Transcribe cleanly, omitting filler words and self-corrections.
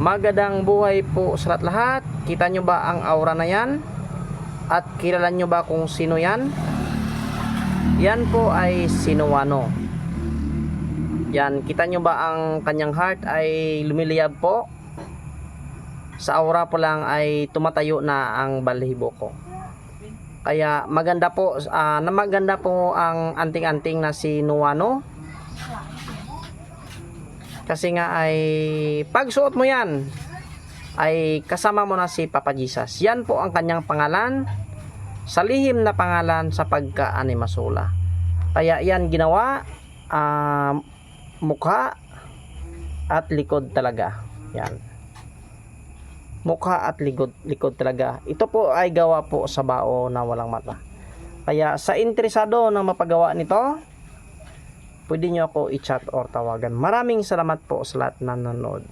Magandang buhay po sa lahat. Kita nyo ba ang aura na yan? At kilala nyo ba kung sino yan? Yan po ay si Nuano. Yan, kita nyo ba ang kanyang heart ay lumiliyab po? Sa aura po lang ay tumatayo na ang balahibo ko. Kaya maganda po, maganda po ang anting-anting na si Nuano. Kasi nga ay pagsuot mo yan ay kasama mo na si Papa Jesus. Yan po ang kanyang pangalan, sa lihim na pangalan sa pagka-animasula. Kaya yan ginawa, mukha at likod talaga. Yan, mukha at likod talaga. Ito po ay gawa po sa bao na walang mata. Kaya sa interesado na mapagawa nito, pwede nyo ako i-chat or tawagan. Maraming salamat po sa lahat na nanonood.